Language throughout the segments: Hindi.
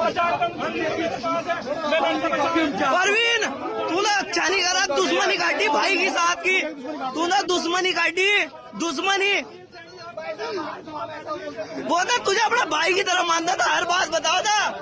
परवीन तूने अच्छा नहीं करा, दुश्मनी काटी भाई के साथ की, तूने दुश्मनी काटी, दुश्मनी। वो ना तुझे अपना भाई की तरह मानता था, हर बात बताओ था।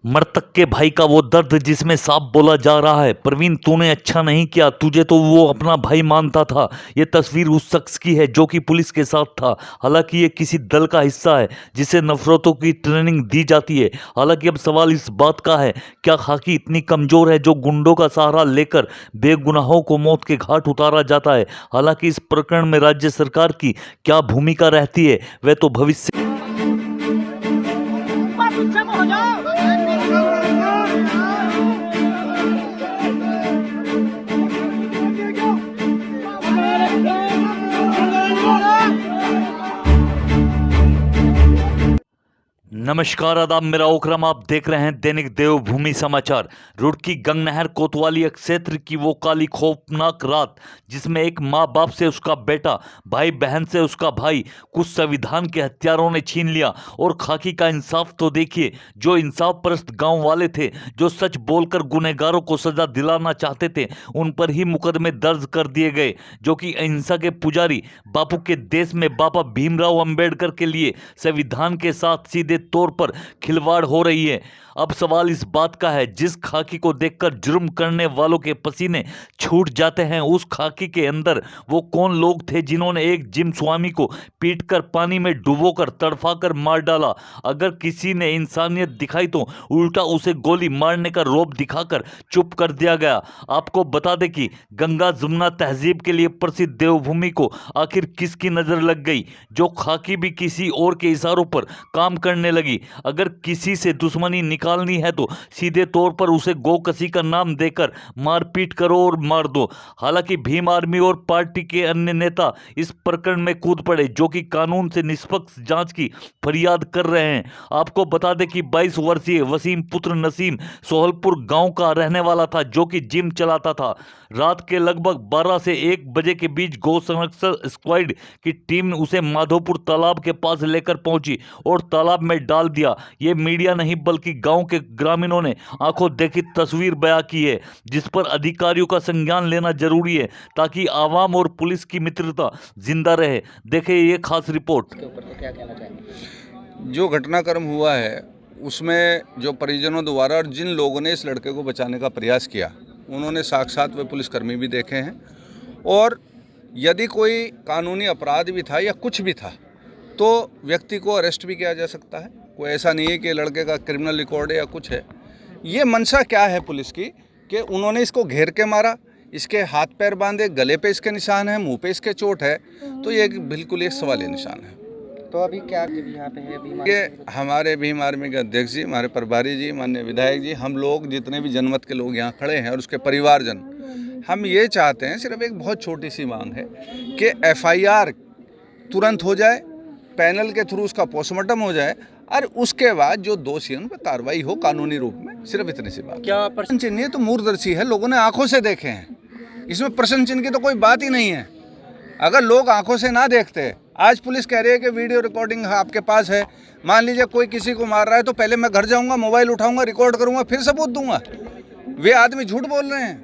मृतक के भाई का वो दर्द जिसमें साफ बोला जा रहा है। प्रवीण तूने अच्छा नहीं किया, तुझे तो वो अपना भाई मानता था। ये तस्वीर उस शख्स की है जो कि पुलिस के साथ था। हालांकि ये किसी दल का हिस्सा है जिसे नफरतों की ट्रेनिंग दी जाती है। हालांकि अब सवाल इस बात का है, क्या खाकी इतनी कमजोर है जो गुंडों का सहारा लेकर बेगुनाहों को मौत के घाट उतारा जाता है। हालांकि इस प्रकरण में राज्य सरकार की क्या भूमिका रहती है वह तो भविष्य। नमस्कार आदाब, मेरा ओकरम, आप देख रहे हैं दैनिक देवभूमि समाचार। रुड़की गंगनहर कोतवाली क्षेत्र की वो काली खौफनाक रात जिसमें एक माँ बाप से उसका बेटा, भाई बहन से उसका भाई कुछ संविधान के हत्यारों ने छीन लिया। और खाकी का इंसाफ तो देखिए, जो इंसाफ परस्त गांव वाले थे, जो सच बोलकर गुनहगारों को सजा दिलाना चाहते थे, उन पर ही मुकदमे दर्ज कर दिए गए। जो कि अहिंसा के पुजारी बापू के देश में बाबा भीमराव अंबेडकर के लिए संविधान के साथ सीधे तौर पर खिलवाड़ हो रही है। अब सवाल इस बात का है, जिस खाकी को देखकर जुर्म करने वालों के पसीने छूट जाते हैं, उस खाकी के अंदर वो कौन लोग थे जिन्होंने एक जिम स्वामी को पीटकर पानी में डुबोकर तड़फाकर मार डाला। अगर किसी ने इंसानियत दिखाई तो उल्टा उसे गोली मारने का रौब दिखाकर चुप कर दिया गया। आपको बता दें कि गंगा जमुना तहजीब के लिए प्रसिद्ध देवभूमि को आखिर किसकी नजर लग गई, जो खाकी भी किसी और के इशारों पर काम करने लगी। अगर किसी से दुश्मनी निकालनी है तो सीधे तौर पर उसे गोकसी का नाम देकर मारपीट करो और मार दो। हालांकि भीम आर्मी और पार्टी के अन्य नेता इस प्रकरण में कूद पड़े, जो कि कानून से निष्पक्ष जांच की फरियाद कर रहे हैं। आपको बता दें कि 22 वर्षीय वसीम पुत्र नसीम सोहलपुर गांव का रहने वाला था, जो कि जिम चलाता था। रात के लगभग 12 से 1 बजे के बीच गौ संरक्षण स्क्वाड की टीम उसे माधोपुर तालाब के पास लेकर पहुंची और तालाब में डाल दिया। ये मीडिया नहीं बल्कि गांव के ग्रामीणों ने आंखों देखी तस्वीर बयां की है, जिस पर अधिकारियों का संज्ञान लेना जरूरी है ताकि आवाम और पुलिस की मित्रता जिंदा रहे। देखिए ये खास रिपोर्ट। क्या कहना चाहेंगे? जो घटनाक्रम हुआ है उसमें जो परिजनों द्वारा और जिन लोगों ने इस लड़के को बचाने का प्रयास किया, उन्होंने साक्षात वे पुलिसकर्मी भी देखे हैं। और यदि कोई कानूनी अपराध भी था या कुछ भी था तो व्यक्ति को अरेस्ट भी किया जा सकता है। कोई ऐसा नहीं है कि लड़के का क्रिमिनल रिकॉर्ड है या कुछ है। ये मंशा क्या है पुलिस की कि उन्होंने इसको घेर के मारा, इसके हाथ पैर बांधे, गले पे इसके निशान है, मुंह पे इसके चोट है, तो ये बिल्कुल एक सवालिया निशान है। तो अभी क्या यहाँ पे है? ये हमारे भीम आर्मी के अध्यक्ष जी, हमारे प्रभारी जी, माननीय विधायक जी, हम लोग जितने भी जनमत के लोग यहाँ खड़े हैं और उसके परिवारजन, हम ये चाहते हैं, सिर्फ एक बहुत छोटी सी मांग है कि FIR तुरंत हो जाए, पैनल के थ्रू उसका पोस्टमार्टम हो जाए और उसके बाद जो दोषी हैं उन पर कार्रवाई हो कानूनी रूप में। सिर्फ इतनी सी बात। क्या प्रश्न चिन्ह है तो मूर्धदर्शी है, लोगों ने आंखों से देखे हैं, इसमें प्रश्न चिन्ह की तो कोई बात ही नहीं है। अगर लोग आंखों से ना देखते, आज पुलिस कह रही है कि वीडियो रिकॉर्डिंग आपके पास है, मान लीजिए कोई किसी को मार रहा है तो पहले मैं घर जाऊंगा, मोबाइल उठाऊंगा, रिकॉर्ड करूंगा, फिर सबूत दूंगा। वे आदमी झूठ बोल रहे हैं,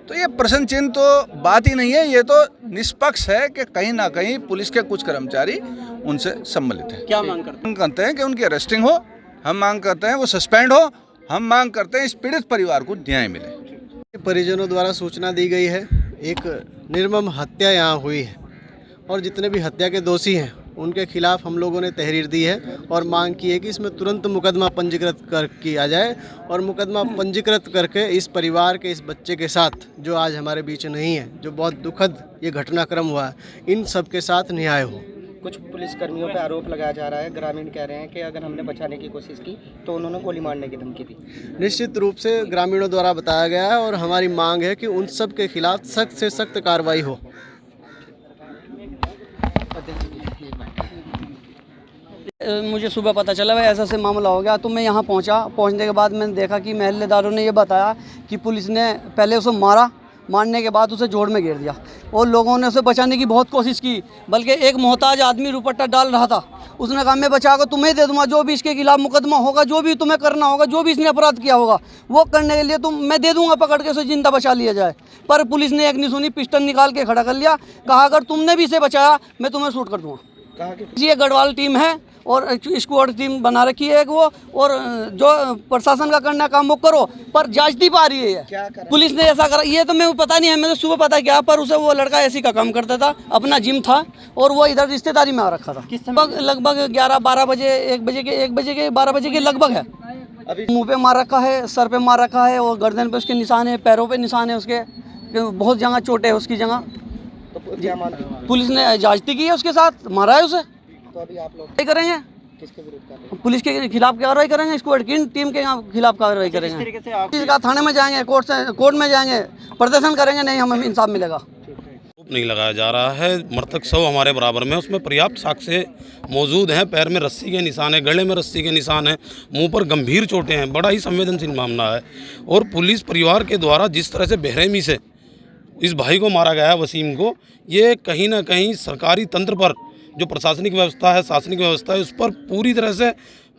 तो ये प्रश्न चिन्ह तो बात ही नहीं है। ये तो निष्पक्ष है कि कहीं ना कहीं पुलिस के कुछ कर्मचारी उनसे सम्मिलित हैं। क्या मांग करते हैं कि उनकी अरेस्टिंग हो, हम मांग करते हैं वो सस्पेंड हो, हम मांग करते हैं इस पीड़ित परिवार को न्याय मिले। परिजनों द्वारा सूचना दी गई है, एक निर्मम हत्या यहाँ हुई है और जितने भी हत्या के दोषी हैं उनके खिलाफ हम लोगों ने तहरीर दी है और मांग की है कि इसमें तुरंत मुकदमा पंजीकृत किया जाए और मुकदमा पंजीकृत करके इस परिवार के, इस बच्चे के साथ जो आज हमारे बीच नहीं है, जो बहुत दुखद ये घटनाक्रम हुआ है, इन सब के साथ न्याय हो। कुछ पुलिसकर्मियों पे आरोप लगाया जा रहा है, ग्रामीण कह रहे हैं कि अगर हमने बचाने की कोशिश की तो उन्होंने गोली मारने की धमकी दी। निश्चित रूप से ग्रामीणों द्वारा बताया गया है और हमारी मांग है कि उन सब के खिलाफ सख्त से सख्त कार्रवाई हो। मुझे सुबह पता चला भाई ऐसा से मामला हो गया, तो मैं यहाँ पहुँचा। पहुँचने के बाद मैंने देखा कि महल्लेदारों ने ये बताया कि पुलिस ने पहले उसे मारा मारने के बाद उसे जोड़ में घेर दिया और लोगों ने उसे बचाने की बहुत कोशिश की, बल्कि एक मोहताज आदमी दुपट्टा डाल रहा था, उसने कहा मैं बचाकर तुम्हें दे दूंगा, जो भी इसके खिलाफ मुकदमा होगा, जो भी तुम्हें करना होगा, जो भी इसने अपराध किया होगा वो करने के लिए मैं दे दूंगा, पकड़ के उसे जिंदा बचा लिया जाए। पर पुलिस ने एक नहीं सुनी, पिस्टल निकाल के खड़ा कर लिया, कहा अगर तुमने भी इसे बचाया मैं तुम्हें शूट कर दूंगा। ये गढ़वाल टीम है और स्क्वाड टीम बना रखी है एक वो, और जो प्रशासन का करना काम वो करो, पर जांच नहीं पा रही है पुलिस ने ऐसा करा। ये तो मैं पता नहीं है, मैंने सुबह पता किया, पर उसे वो लड़का ऐसी का काम करता था, अपना जिम था और वो इधर रिश्तेदारी में आ रखा था। लगभग 11-12 बजे 1 बजे के 12 बजे के लगभग है। मुंह पे मार रखा है, सर पे मार रखा है और गर्दन पे उसके निशान है, पैरों पे निशान है उसके, बहुत जगह चोट है उसकी जगह। तो क्या मानते हैं? पुलिस ने जांचती की है उसके साथ, मारा है उसे। तो अभी आप लोग क्या करेंगे? किसके विरुद्ध कर रहे हैं? पुलिस के खिलाफ कार्रवाई करेंगे, स्क्वाड की टीम के खिलाफ कार्रवाई करेंगे। इसका थाने में जाएंगे, कोर्ट में जाएंगे, प्रदर्शन करेंगे, नहीं हमें इंसाफ मिलेगा। नहीं लगाया जा रहा है, मृतक शव हमारे बराबर में, उसमें पर्याप्त साक्ष्य मौजूद हैं। पैर में रस्सी के निशान है, गले में रस्सी के निशान है, मुंह पर गंभीर चोटें हैं। बड़ा ही संवेदनशील मामला है और पुलिस परिवार के द्वारा जिस तरह से बेरहमी से इस भाई को मारा गया है, वसीम को, ये कहीं ना कहीं सरकारी तंत्र पर, जो प्रशासनिक व्यवस्था है, शासनिक व्यवस्था है, उस पर पूरी तरह से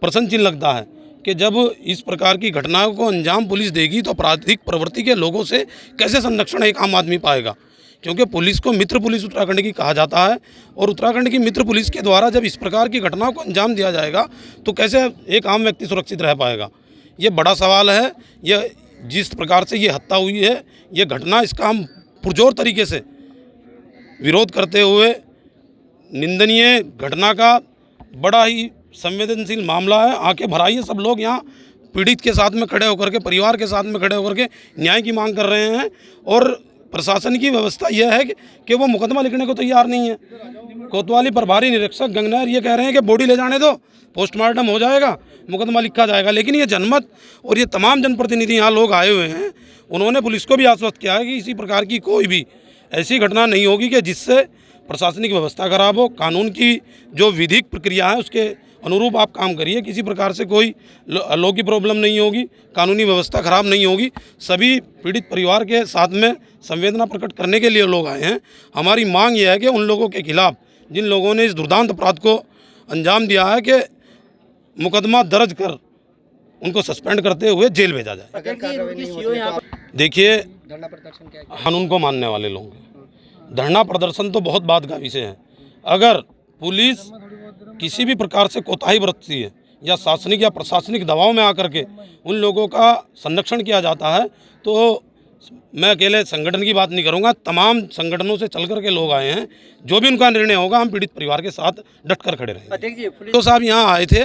प्रश्न चिन्ह लगता है कि जब इस प्रकार की घटनाओं को अंजाम पुलिस देगी तो आपराधिक प्रवृत्ति के लोगों से कैसे संरक्षण एक आम आदमी पाएगा। क्योंकि पुलिस को मित्र पुलिस उत्तराखंड की कहा जाता है और उत्तराखंड की मित्र पुलिस के द्वारा जब इस प्रकार की घटनाओं को अंजाम दिया जाएगा तो कैसे एक आम व्यक्ति सुरक्षित रह पाएगा। ये बड़ा सवाल है। यह जिस प्रकार से ये हत्या हुई है, ये घटना, इसका हम पुरजोर तरीके से विरोध करते हुए निंदनीय घटना का, बड़ा ही संवेदनशील मामला है। आंखें भर आई है सब लोग यहाँ पीड़ित के साथ में खड़े होकर के, परिवार के साथ में खड़े होकर के न्याय की मांग कर रहे हैं और प्रशासन की व्यवस्था यह है कि वो मुकदमा लिखने को तैयार नहीं है। कोतवाली प्रभारी निरीक्षक गंगनहर ये कह रहे हैं कि बॉडी ले जाने दो, पोस्टमार्टम हो जाएगा, मुकदमा लिखा जाएगा। लेकिन ये जनमत और ये तमाम जनप्रतिनिधि यहाँ लोग आए हुए हैं, उन्होंने पुलिस को भी आश्वस्त किया है कि इसी प्रकार की कोई भी ऐसी घटना नहीं होगी कि जिससे प्रशासनिक व्यवस्था खराब हो। कानून की जो विधिक प्रक्रिया है उसके अनुरूप आप काम करिए, किसी प्रकार से कोई लॉ की प्रॉब्लम नहीं होगी, कानूनी व्यवस्था खराब नहीं होगी। सभी पीड़ित परिवार के साथ में संवेदना प्रकट करने के लिए लोग आए हैं। हमारी मांग यह है कि उन लोगों के खिलाफ, जिन लोगों ने इस दुर्दांत अपराध को अंजाम दिया है, कि मुकदमा दर्ज कर उनको सस्पेंड करते हुए जेल भेजा जाए। अगर कार्रवाई नहीं होती तो देखिए, धरना प्रदर्शन क्या है? कानून को मानने वाले लोग हैं। धरना प्रदर्शन तो बहुत बात का विषय है। अगर पुलिस किसी भी प्रकार से कोताही बरतती है या शासनिक या प्रशासनिक दबाव में आकर के उन लोगों का संरक्षण किया जाता है, तो मैं अकेले संगठन की बात नहीं करूंगा, तमाम संगठनों से चल कर के लोग आए हैं। जो भी उनका निर्णय होगा, हम पीड़ित परिवार के साथ डट कर खड़े रहेंगे। तो साहब यहाँ आए थे,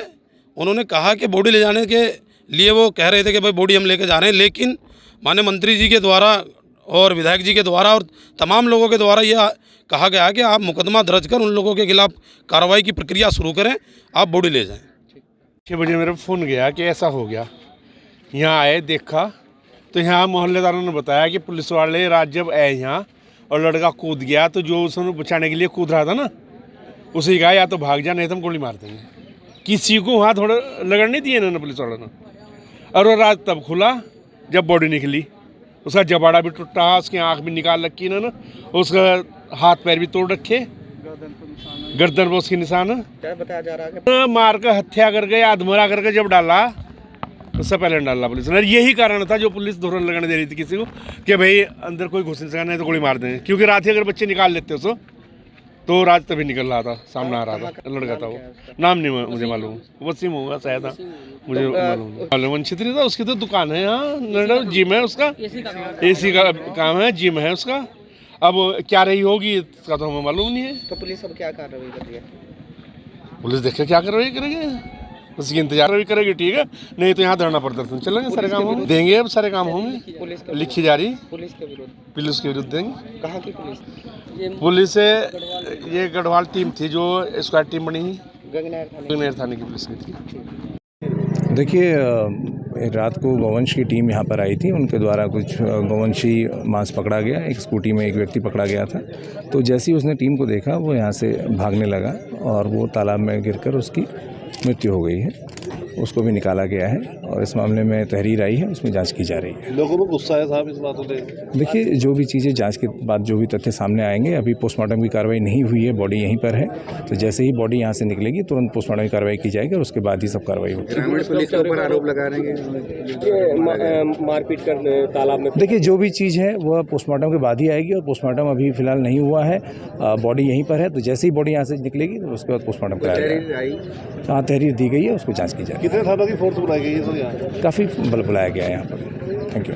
उन्होंने कहा कि बॉडी ले जाने के लिए वो कह रहे थे कि भाई बॉडी हम लेके जा रहे हैं, लेकिन माननीय मंत्री जी के द्वारा और विधायक जी के द्वारा और तमाम लोगों के द्वारा यह कहा गया है कि आप मुकदमा दर्ज कर उन लोगों के खिलाफ कार्रवाई की प्रक्रिया शुरू करें, आप बॉडी ले जाएं। 6 बजे मेरे फ़ोन गया कि ऐसा हो गया। यहाँ आए, देखा तो यहाँ मोहल्लेदारों ने बताया कि पुलिस वाले रात जब आए यहाँ और लड़का कूद गया, तो जो उसने बचाने के लिए कूद रहा था ना, उसे कहा या तो भाग जा नहीं तो हम गोली मार देंगे। किसी को वहाँ थोड़ा लगन नहीं दिए इन्होंने पुलिस वालों ने। और वो रात तब खुला जब बॉडी निकली, उसका जबाड़ा भी टूटा, उसकी आँख भी निकाल रखी इन्होंने, उसका हाथ पैर भी तोड़ रखे, गर्दन पर उसके निशान है। क्या बताया जा रहा है? मार कर हत्या करके, आधमरा करके जब डाला, उससे पहले डाला पुलिस ने। यही कारण था जो पुलिस दोहरा लगाने दे रही थी किसी को कि भाई अंदर कोई घुस नहीं सका, नहीं तो गोली मार देंगे। क्योंकि रात ही अगर बच्चे निकाल लेते उसको तो रात तभी निकल रहा था, सामने आ रहा था लड़का था। वो नाम नहीं मुझे मालूम, वसीम होगा शायद, मुझे मालूम। वंशित्री था, उसकी तो दुकान है यहाँ, जिम है उसका, AC का काम है, जिम है उसका। अब क्या रही होगी इसका तो हमें मालूम नहीं है। तो पुलिस अब क्या कार्रवाई कर रही है? पुलिस देखे क्या कार्रवाई करेगी, उसकी इंतजार भी करेगी, ठीक है। नहीं तो यहाँ धरना प्रदर्शन चलेंगे, सारे काम होंगे, देंगे, अब सारे काम होंगे। पुलिस लिखी जा रही, पुलिस के विरुद्ध, पुलिस के विरुद्ध देंगे। कहाँ की पुलिस? पुलिस से ये गढ़वाल टीम थी जो स्क्वाड टीम बनी, गंगनहर थाने की पुलिस की थी। देखिए, रात को गौवंश की टीम यहाँ पर आई थी, उनके द्वारा कुछ गौवंशी मांस पकड़ा गया, एक स्कूटी में एक व्यक्ति पकड़ा गया था। तो जैसे ही उसने टीम को देखा, वो यहाँ से भागने लगा और वो तालाब में गिरकर उसकी मृत्यु हो गई है। उसको भी निकाला गया है और इस मामले में तहरीर आई है, उसमें जांच की जा रही है। लोगों में गुस्सा है साहब इस बातों पे। देखिए, जो भी चीज़ें जांच के बाद जो भी तथ्य सामने आएंगे, अभी पोस्टमार्टम की कार्रवाई नहीं हुई है, बॉडी यहीं पर है, तो जैसे ही बॉडी यहाँ से निकलेगी तुरंत पोस्टमार्टम की कार्रवाई की जाएगी और उसके बाद ही सब कार्रवाई होगी। पुलिस के ऊपर आरोप लगा रहे हैं मारपीट कर तालाब में। देखिए, जो भी चीज़ है वह पोस्टमार्टम के बाद ही आएगी और पोस्टमार्टम अभी फिलहाल नहीं हुआ है, बॉडी यहीं पर है, तो जैसे ही बॉडी यहाँ से निकलेगी तो उसके बाद पोस्टमार्टम कराया जाएगा। हाँ, तहरीर दी गई है, उसको जांच की जाएगी। कितने थानों की फोर्स बुलाई गई है सर यहाँ? काफ़ी बल बुलाया गया है यहाँ पर। Thank you.